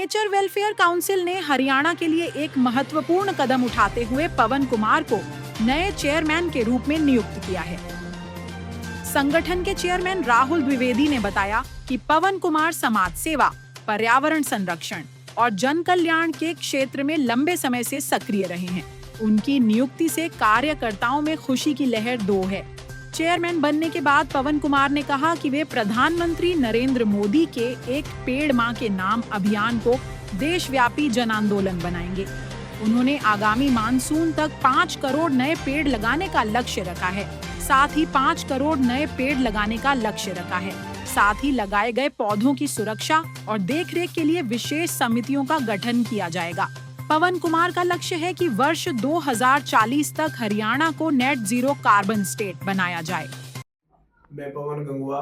Nature welfare council ने हरियाणा के लिए एक महत्वपूर्ण कदम उठाते हुए पवन कुमार को नए चेयरमैन के रूप में नियुक्त किया है। संगठन के चेयरमैन राहुल द्विवेदी ने बताया कि पवन कुमार समाज सेवा, पर्यावरण संरक्षण और जन कल्याण के क्षेत्र में लंबे समय से सक्रिय रहे हैं। उनकी नियुक्ति से कार्यकर्ताओं में खुशी की लहर दो है। चेयरमैन बनने के बाद पवन कुमार ने कहा कि वे प्रधानमंत्री नरेंद्र मोदी के एक पेड़ मां के नाम अभियान को देशव्यापी जन आंदोलन बनाएंगे। उन्होंने आगामी मानसून तक 5 करोड़ नए पेड़ लगाने का लक्ष्य रखा है। साथ ही 5 करोड़ नए पेड़ लगाने का लक्ष्य रखा है। साथ ही लगाए गए पौधों की सुरक्षा और देखरेख के लिए विशेष समितियों का गठन किया जाएगा। पवन कुमार का लक्ष्य है कि वर्ष 2040 तक हरियाणा को नेट जीरो कार्बन स्टेट बनाया जाए। मैं पवन गंगवा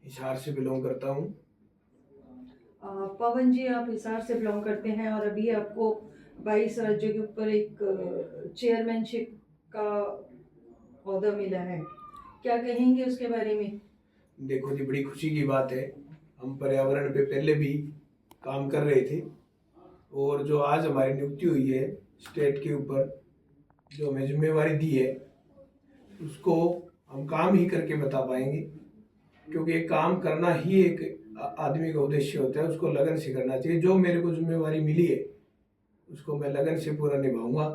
हिसार से बिलोंग करता हूँ। पवन जी, आप हिसार से बिलोंग करते हैं और अभी आपको 22 राज्यों के ऊपर एक चेयरमैनशिप का ओहदा मिला है, क्या कहेंगे उसके बारे में? देखो जी, बड़ी खुशी की बात है। हम पर्यावरण पे पहले भी काम कर रहे थे और जो आज हमारी नियुक्ति हुई है स्टेट के ऊपर, जो हमें जिम्मेवारी दी है, उसको हम काम ही करके बता पाएंगे, क्योंकि एक काम करना ही एक आदमी का उद्देश्य होता है। उसको लगन से करना चाहिए। जो मेरे को जिम्मेवारी मिली है उसको मैं लगन से पूरा निभाऊंगा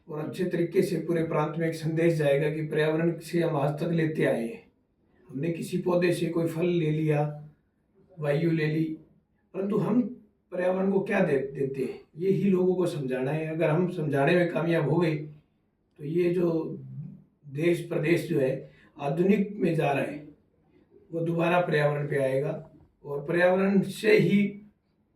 और अच्छे तरीके से पूरे प्रांत में एक संदेश जाएगा कि पर्यावरण से हम आज तक लेते आए हैं। हमने किसी पौधे से कोई फल ले लिया, वायु ले ली, परंतु हम पर्यावरण को क्या देते हैं, ये ही लोगों को समझाना है। अगर हम समझाने में कामयाब हो गए तो ये जो देश प्रदेश जो है आधुनिक में जा रहा है वो दोबारा पर्यावरण पे आएगा और पर्यावरण से ही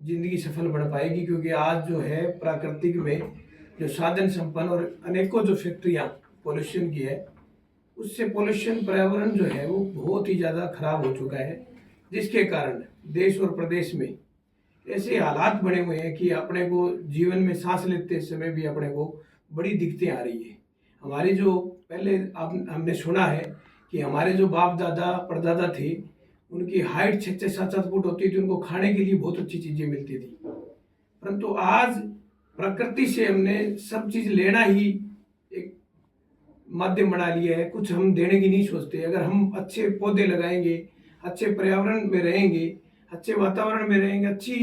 जिंदगी सफल बन पाएगी। क्योंकि आज जो है प्राकृतिक में जो साधन संपन्न और अनेकों जो फैक्ट्रियाँ पोल्यूशन की है, उससे पोल्यूशन पर्यावरण जो है वो बहुत ही ज़्यादा खराब हो चुका है, जिसके कारण देश और प्रदेश में ऐसे हालात बने हुए हैं कि अपने को जीवन में सांस लेते समय भी अपने को बड़ी दिक्कतें आ रही है। हमारे जो पहले हमने सुना है कि हमारे जो बाप दादा परदादा थे, उनकी हाइट 6-6, 7-7 फुट होती थी, उनको खाने के लिए बहुत अच्छी चीज़ें मिलती थी। परंतु आज प्रकृति से हमने सब चीज़ लेना ही एक माध्यम बना लिया है, कुछ हम देने की नहीं सोचते। अगर हम अच्छे पौधे लगाएंगे, अच्छे पर्यावरण में रहेंगे, अच्छे वातावरण में रहेंगे, अच्छी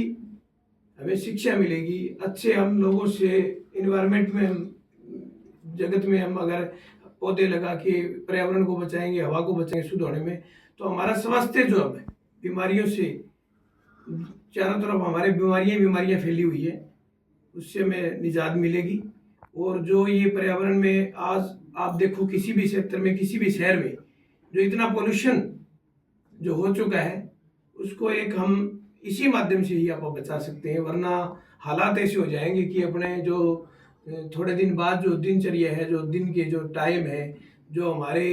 हमें शिक्षा मिलेगी, अच्छे हम लोगों से इन्वायरमेंट में जगत में हम अगर पौधे लगा के पर्यावरण को बचाएंगे, हवा को बचाएंगे शुद्ध होने में, तो हमारा स्वास्थ्य जो है बीमारियों से, चारों तरफ हमारे बीमारियां फैली हुई है, उससे हमें निजात मिलेगी। और जो ये पर्यावरण में आज आप देखो, किसी भी क्षेत्र में, किसी भी शहर में जो इतना पोल्यूशन जो हो चुका है, उसको एक हम इसी माध्यम से ही आप बचा सकते हैं। वरना हालात ऐसे हो जाएंगे कि अपने जो थोड़े दिन बाद जो दिनचर्या है, जो दिन के जो टाइम है, जो हमारे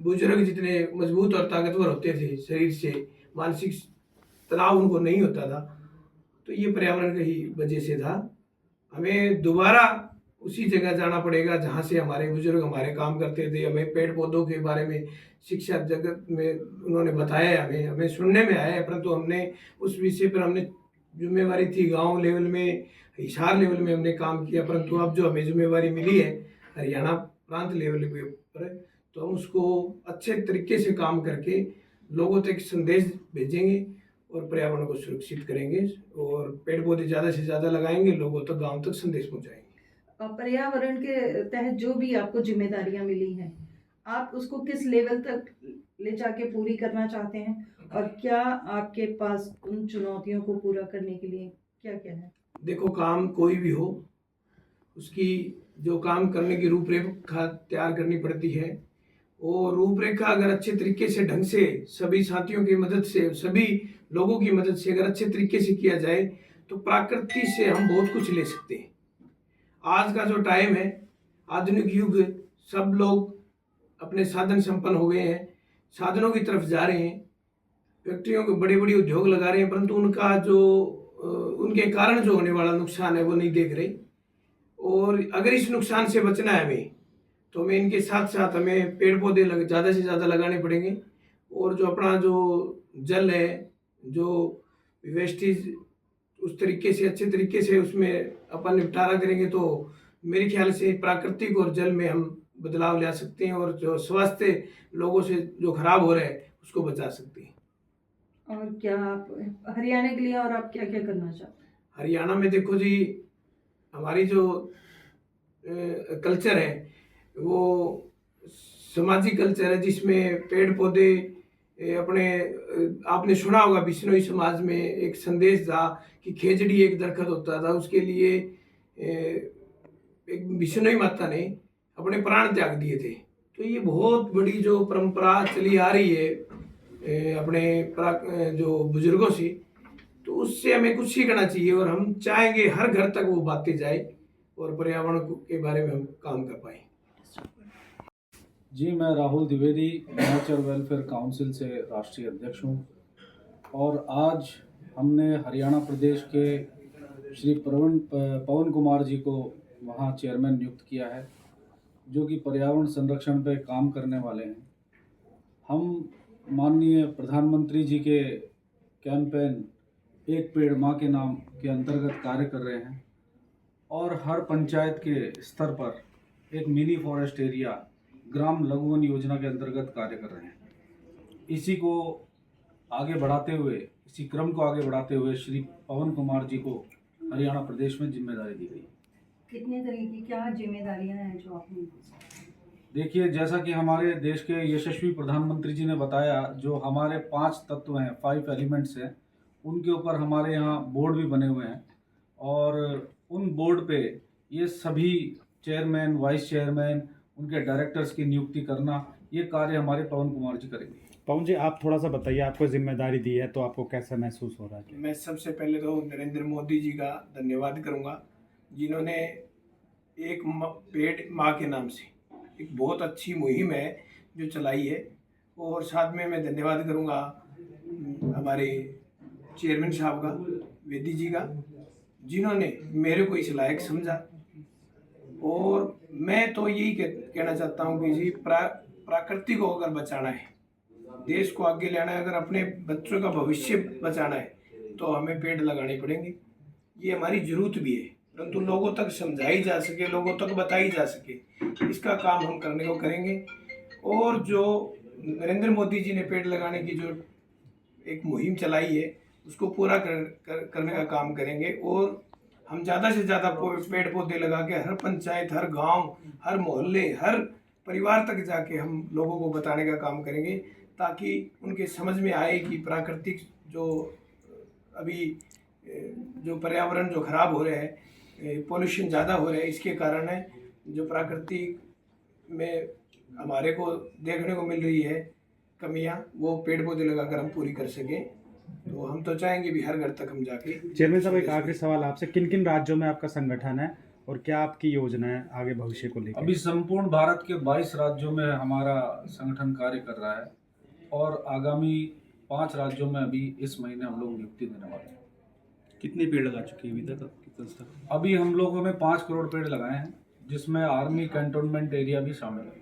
बुजुर्ग जितने मजबूत और ताकतवर होते थे शरीर से, मानसिक तनाव उनको नहीं होता था, तो ये पर्यावरण की ही वजह से था। हमें दोबारा उसी जगह जाना पड़ेगा जहाँ से हमारे बुजुर्ग हमारे काम करते थे। हमें पेड़ पौधों के बारे में शिक्षा जगत में उन्होंने बताया है, हमें सुनने में आया है, परंतु हमने उस विषय पर हमने जिम्मेवारी थी गांव लेवल में, हिसार लेवल में हमने काम किया। परंतु अब जो हमें जिम्मेवारी मिली है हरियाणा प्रांत लेवल के ऊपर, तो हम उसको अच्छे तरीके से काम करके लोगों तक संदेश भेजेंगे और पर्यावरण को सुरक्षित करेंगे और पेड़ पौधे ज़्यादा से ज़्यादा लगाएंगे, लोगों तक गांव तक संदेश पहुंचाएंगे। पर्यावरण के तहत जो भी आपको जिम्मेदारियां मिली हैं, आप उसको किस लेवल तक ले जाके पूरी करना चाहते हैं और क्या आपके पास उन चुनौतियों को पूरा करने के लिए क्या क्या है? देखो, काम कोई भी हो, उसकी जो काम करने की रूपरेखा तैयार करनी पड़ती है। और रूपरेखा अगर अच्छे तरीके से, ढंग से, सभी साथियों की मदद से, सभी लोगों की मदद से अगर अच्छे तरीके से किया जाए तो प्रकृति से हम बहुत कुछ ले सकते हैं। आज का जो टाइम है, आधुनिक युग, सब लोग अपने साधन संपन्न हो गए हैं, साधनों की तरफ जा रहे हैं, फैक्ट्रियों के बड़े बड़े उद्योग लगा रहे हैं, परंतु उनका जो उनके कारण जो होने वाला नुकसान है वो नहीं देख रहे। और अगर इस नुकसान से बचना है हमें, तो हमें इनके साथ साथ हमें पेड़ पौधे ज़्यादा से ज़्यादा लगाने पड़ेंगे। और जो अपना जो जल है, जो वेस्टेज उस तरीके से अच्छे तरीके से उसमें अपन निपटारा करेंगे तो मेरे ख्याल से प्राकृतिक और जल में हम बदलाव ला सकते हैं और जो स्वास्थ्य लोगों से जो खराब हो रहा है उसको बचा सकते हैं। और क्या आप हरियाणा के लिए और आप क्या क्या करना चाहते हैं? हरियाणा में देखो जी, हमारी जो कल्चर है वो सामाजिक कल्चर है जिसमें पेड़ पौधे अपने आपने सुना होगा बिश्नोई समाज में एक संदेश था कि खेजड़ी एक दरख्त होता था, उसके लिए एक बिश्नोई माता ने अपने प्राण त्याग दिए थे। तो ये बहुत बड़ी जो परंपरा चली आ रही है अपने जो बुजुर्गों से, तो उससे हमें कुछ सीखना चाहिए और हम चाहेंगे हर घर तक वो बातें जाए और पर्यावरण के बारे में हम काम कर पाए। जी, मैं Rahul Dwivedi nature welfare council से राष्ट्रीय अध्यक्ष हूँ और आज हमने हरियाणा प्रदेश के श्री पवन कुमार जी को वहाँ चेयरमैन नियुक्त किया है, जो कि पर्यावरण संरक्षण पर काम करने वाले हैं। हम माननीय प्रधानमंत्री जी के कैंपेन एक पेड़ माँ के नाम के अंतर्गत कार्य कर रहे हैं और हर पंचायत के स्तर पर एक मिनी फॉरेस्ट एरिया ग्राम लघु वन योजना के अंतर्गत कार्य कर रहे हैं। इसी को आगे बढ़ाते हुए, इसी क्रम को आगे बढ़ाते हुए श्री पवन कुमार जी को हरियाणा प्रदेश में जिम्मेदारी दी गई। कितने तरह की क्या जिम्मेदारियां हैं जो आपने? देखिए, जैसा कि हमारे देश के यशस्वी प्रधानमंत्री जी ने बताया, जो हमारे 5 तत्व हैं, 5 एलिमेंट्स हैं, उनके ऊपर हमारे यहाँ बोर्ड भी बने हुए हैं और उन बोर्ड पे ये सभी चेयरमैन, वाइस चेयरमैन, उनके डायरेक्टर्स की नियुक्ति करना, ये कार्य हमारे पवन कुमार जी करेंगे। पवन जी, आप थोड़ा सा बताइए, आपको जिम्मेदारी दी है तो आपको कैसा महसूस हो रहा है? मैं सबसे पहले तो नरेंद्र मोदी जी का धन्यवाद करूंगा, जिन्होंने एक पेड़ माँ के नाम से एक बहुत अच्छी मुहिम है जो चलाई है। और साथ में मैं धन्यवाद करूंगा हमारे चेयरमैन साहब का, वेदी जी का, जिन्होंने मेरे को इस लायक समझा। और मैं तो यही कहना चाहता हूँ कि जी प्रकृति को अगर बचाना है, देश को आगे लाना है, अगर अपने बच्चों का भविष्य बचाना है तो हमें पेड़ लगाने पड़ेंगे। ये हमारी जरूरत भी है, परंतु लोगों तक समझाई जा सके, लोगों तक बताई जा सके, इसका काम हम करने को करेंगे। और जो नरेंद्र मोदी जी ने पेड़ लगाने की जो एक मुहिम चलाई है उसको पूरा करने का काम करेंगे। और हम ज़्यादा से ज़्यादा पेड़ पौधे लगा के हर पंचायत, हर गांव, हर मोहल्ले, हर परिवार तक जाके हम लोगों को बताने का काम करेंगे, ताकि उनके समझ में आए कि प्राकृतिक जो अभी जो पर्यावरण जो खराब हो रहा है, पोल्यूशन ज़्यादा हो रहा है, इसके कारण है जो प्राकृतिक में हमारे को देखने को मिल रही है कमियां, वो पेड़ पौधे लगाकर हम पूरी कर सकें। तो हम तो चाहेंगे भी हर घर तक हम जाके। चेयरमैन साहब, एक आखिरी सवाल आपसे, किन किन राज्यों में आपका संगठन है और क्या आपकी योजना है आगे भविष्य को लेकर? अभी संपूर्ण भारत के 22 राज्यों में हमारा संगठन कार्य कर रहा है और आगामी 5 राज्यों में अभी इस महीने हम लोग नियुक्ति देने वाले हैं। कितने पेड़ लगा चुके हैं अभी तक? अभी हम लोगों ने 5 करोड़ पेड़ लगाए हैं, जिसमें आर्मी कैंटोनमेंट एरिया भी शामिल है।